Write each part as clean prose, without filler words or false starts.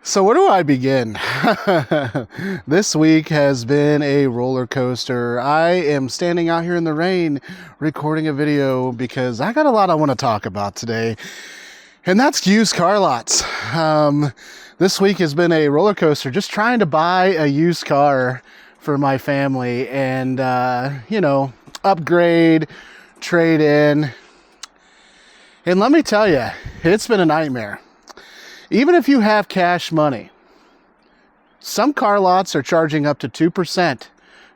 So where do I begin? This week has been a roller coaster. I am standing out here in the rain recording a video because I got a lot I want to talk about today, and that's used car lots. This week has been a roller coaster just trying to buy a used car for my family and, upgrade, trade in. And let me tell you, it's been a nightmare. Even if you have cash money, some car lots are charging up to 2%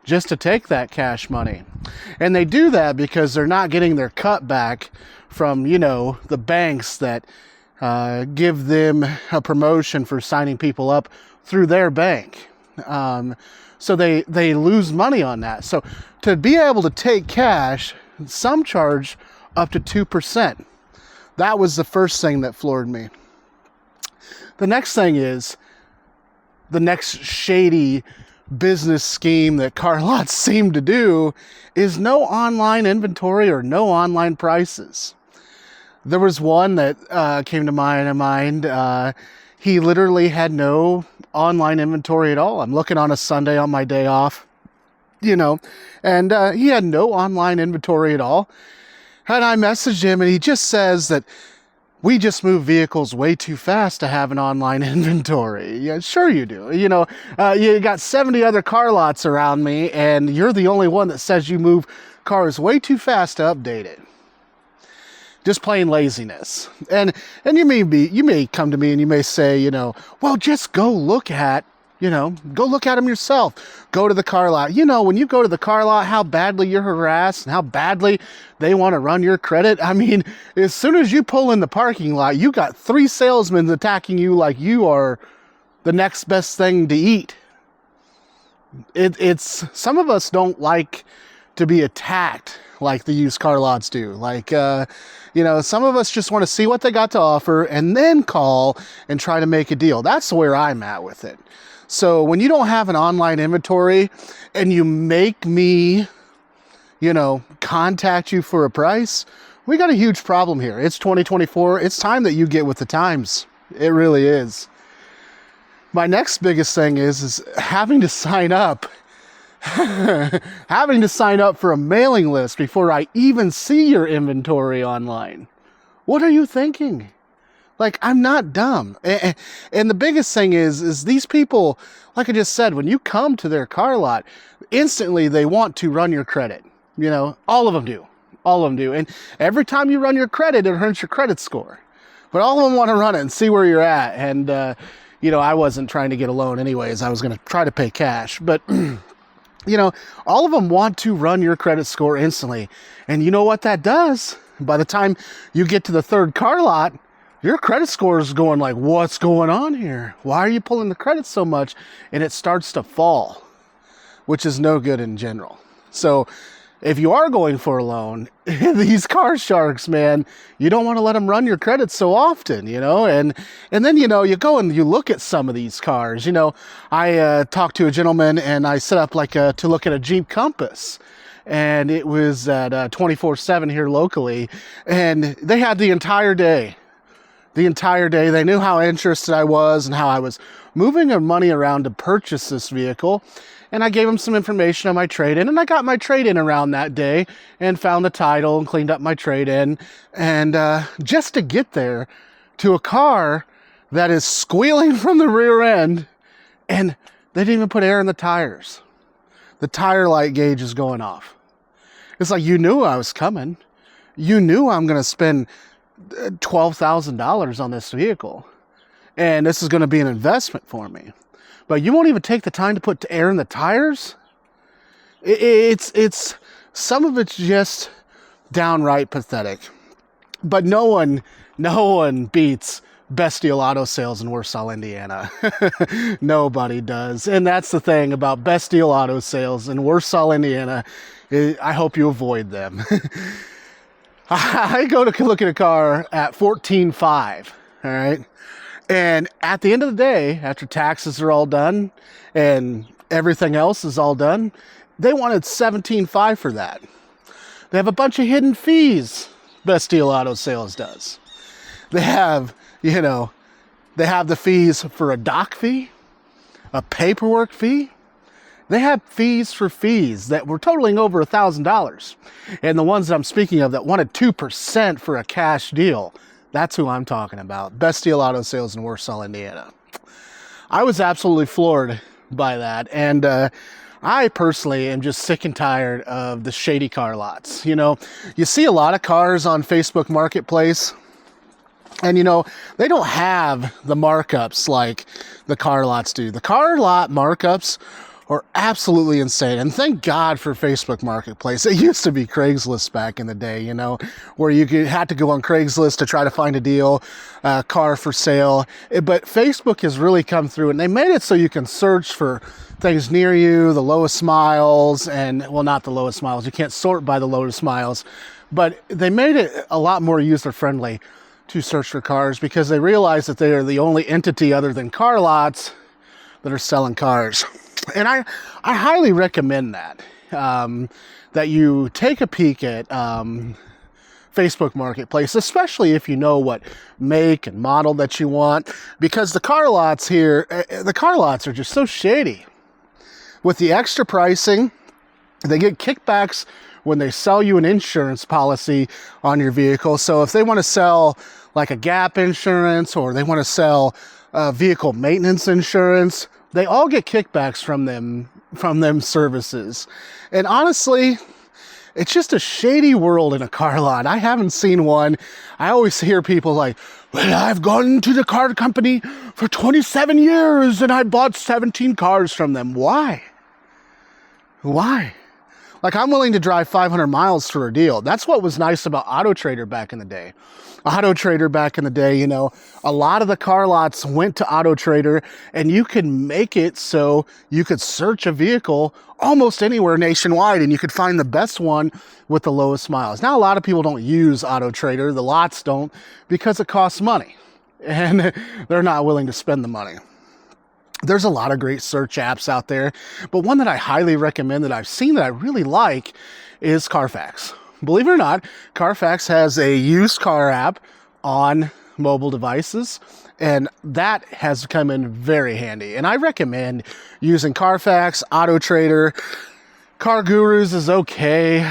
just to take that cash money. And they do that because they're not getting their cut back from, the banks that give them a promotion for signing people up through their bank. So they lose money on that. So to be able to take cash, some charge up to 2%. That was the first thing that floored me. The next thing is, the next shady business scheme that car lots seem to do is no online inventory or no online prices. There was one that came to my mind. He literally had no online inventory at all. I'm looking on a Sunday on my day off, and he had no online inventory at all. And I messaged him and he just says that we just move vehicles way too fast to have an online inventory. Yeah, sure you do. You got 70 other car lots around me, and you're the only one that says you move cars way too fast to update it. Just plain laziness. And you may come to me and you may say, well, just go look at them yourself. Go to the car lot. When you go to the car lot, how badly you're harassed and how badly they want to run your credit. I mean, as soon as you pull in the parking lot, you got 3 salesmen attacking you like you are the next best thing to eat. It's some of us don't like to be attacked like the used car lots do. Some of us just want to see what they got to offer and then call and try to make a deal. That's where I'm at with it. So when you don't have an online inventory and you make me, contact you for a price, we got a huge problem here. It's 2024. It's time that you get with the times. It really is. My next biggest thing is having to sign up. Having to sign up for a mailing list before I even see your inventory online. What are you thinking? I'm not dumb. And the biggest thing is these people, like I just said, when you come to their car lot, instantly they want to run your credit. All of them do. All of them do. And every time you run your credit, it hurts your credit score. But all of them want to run it and see where you're at. And, I wasn't trying to get a loan anyways. I was going to try to pay cash. But, all of them want to run your credit score instantly. And you know what that does? By the time you get to the third car lot, your credit score is going like, what's going on here? Why are you pulling the credit so much? And it starts to fall, which is no good in general. So if you are going for a loan, these car sharks, man, you don't want to let them run your credit so often, and then, you go and you look at some of these cars. I talked to a gentleman and I set up to look at a Jeep Compass. And it was at 24/7 here locally. And they had the entire day. They knew how interested I was and how I was moving money around to purchase this vehicle. And I gave them some information on my trade-in, and I got my trade-in around that day and found the title and cleaned up my trade-in. And just to get there to a car that is squealing from the rear end, and they didn't even put air in the tires. The tire light gauge is going off. It's like, you knew I was coming. You knew I'm going to spend $12,000 on this vehicle, and this is going to be an investment for me, but you won't even take the time to put air in the tires. It's some of it's just downright pathetic. But no one beats Best Deal Auto Sales in Warsaw, Indiana. Nobody does. And that's the thing about Best Deal Auto Sales in Warsaw, Indiana. I hope you avoid them. I go to look at a car at $14,500, all right? And at the end of the day, after taxes are all done and everything else is all done, they wanted $17,500 for that. They have a bunch of hidden fees, Best Deal Auto Sales does. They have, They have the fees for a doc fee, a paperwork fee. They have fees for fees that were totaling over $1,000. And the ones that I'm speaking of that wanted 2% for a cash deal, that's who I'm talking about. Best Deal Auto Sales in Warsaw, Indiana. I was absolutely floored by that. And I personally am just sick and tired of the shady car lots. You know, you see a lot of cars on Facebook Marketplace, and you know, they don't have the markups like the car lots do. The car lot markups are absolutely insane. And thank God for Facebook Marketplace. It used to be Craigslist back in the day, you know, where you had to go on Craigslist to try to find a deal, car for sale. But Facebook has really come through, and they made it so you can search for things near you, the lowest miles, and well, not the lowest miles. You can't sort by the lowest miles, but they made it a lot more user-friendly to search for cars because they realize that they are the only entity other than car lots that are selling cars. And I highly recommend that, that you take a peek at Facebook Marketplace, especially if you know what make and model that you want, because the car lots here, the car lots are just so shady. With the extra pricing, they get kickbacks when they sell you an insurance policy on your vehicle. So if they want to sell like a gap insurance, or they want to sell vehicle maintenance insurance, they all get kickbacks from them services. And honestly, it's just a shady world in a car lot. I haven't seen one. I always hear people like, well, I've gone to the car company for 27 years and I bought 17 cars from them. Why? Why? Like, I'm willing to drive 500 miles for a deal. That's what was nice about Auto Trader back in the day. Auto Trader back in the day, you know, a lot of the car lots went to Auto Trader, and you could make it so you could search a vehicle almost anywhere nationwide, and you could find the best one with the lowest miles. Now, a lot of people don't use Auto Trader. The lots don't, because it costs money, and they're not willing to spend the money. There's a lot of great search apps out there, but one that I highly recommend that I've seen that I really like is Carfax. Believe it or not, Carfax has a used car app on mobile devices, and that has come in very handy. And I recommend using Carfax, Auto Trader. Car Gurus is okay.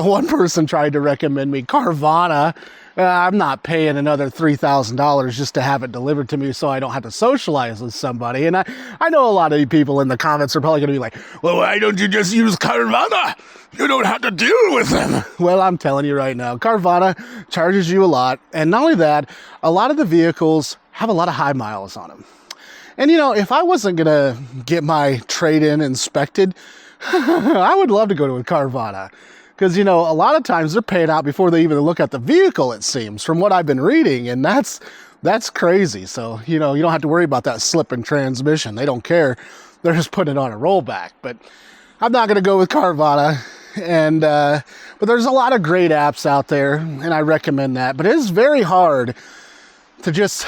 One person tried to recommend me Carvana. I'm not paying another $3,000 just to have it delivered to me so I don't have to socialize with somebody. And I know a lot of people in the comments are probably going to be like, well, why don't you just use Carvana? You don't have to deal with them. Well, I'm telling you right now, Carvana charges you a lot. And not only that, a lot of the vehicles have a lot of high miles on them. And, you know, if I wasn't going to get my trade-in inspected, I would love to go to a Carvana. Because, you know, a lot of times they're paying out before they even look at the vehicle, it seems, from what I've been reading. And that's crazy. So, you know, you don't have to worry about that slip in transmission. They don't care. They're just putting it on a rollback. But I'm not going to go with Carvana. And but there's a lot of great apps out there, and I recommend that. But it is very hard to just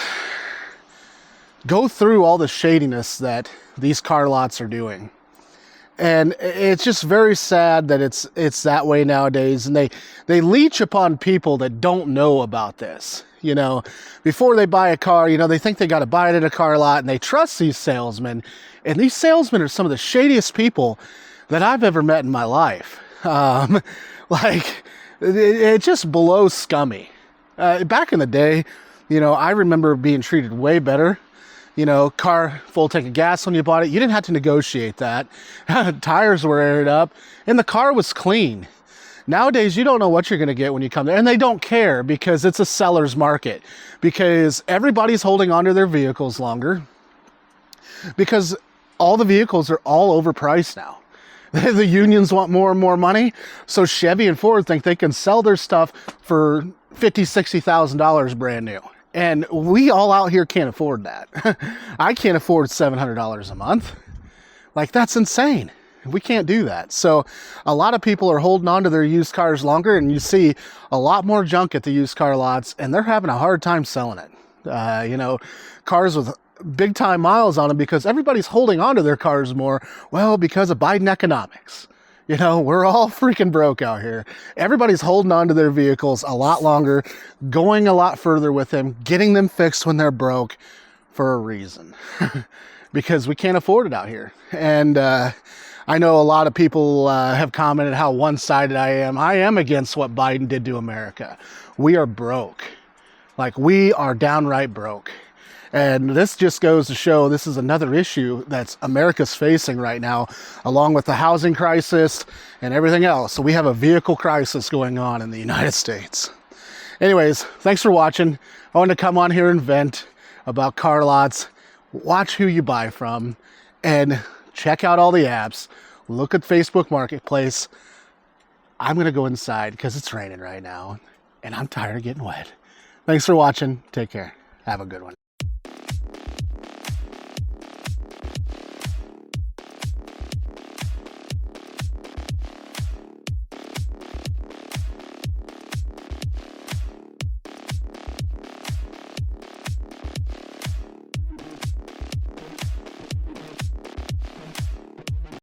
go through all the shadiness that these car lots are doing. And it's just very sad that it's that way nowadays. And they leech upon people that don't know about this. You know, before they buy a car, you know, they think they got to buy it at a car lot, and they trust these salesmen. And these salesmen are some of the shadiest people that I've ever met in my life. Like, it just blows Scummy. Back in the day, you know, I remember being treated way better. You know, car, full tank of gas when you bought it. You didn't have to negotiate that. Tires were aired up, and the car was clean. Nowadays, you don't know what you're going to get when you come there, and they don't care because it's a seller's market. Because everybody's holding onto their vehicles longer. Because all the vehicles are all overpriced now. The unions want more and more money, so Chevy and Ford think they can sell their stuff for $50,000, $60,000 brand new. And we all out here can't afford that. I can't afford $700 a month. Like, that's insane. We can't do that. So a lot of people are holding on to their used cars longer, and you see a lot more junk at the used car lots, and they're having a hard time selling it. You know, cars with big time miles on them because everybody's holding on to their cars more. Well, because of Biden economics. You know, we're all freaking broke out here. Everybody's holding on to their vehicles a lot longer, going a lot further with them, getting them fixed when they're broke. for a reason. Because we can't afford it out here. And I know a lot of people have commented how one-sided I am. I am against what Biden did to America. We are broke. Like, we are downright broke. And this just goes to show this is another issue that's America's facing right now, along with the housing crisis and everything else. So we have a vehicle crisis going on in the United States. Anyways, thanks for watching. I wanted to come on here and vent about car lots. Watch who you buy from and check out all the apps. Look at Facebook Marketplace. I'm going to go inside because it's raining right now and I'm tired of getting wet. Thanks for watching. Take care. Have a good one.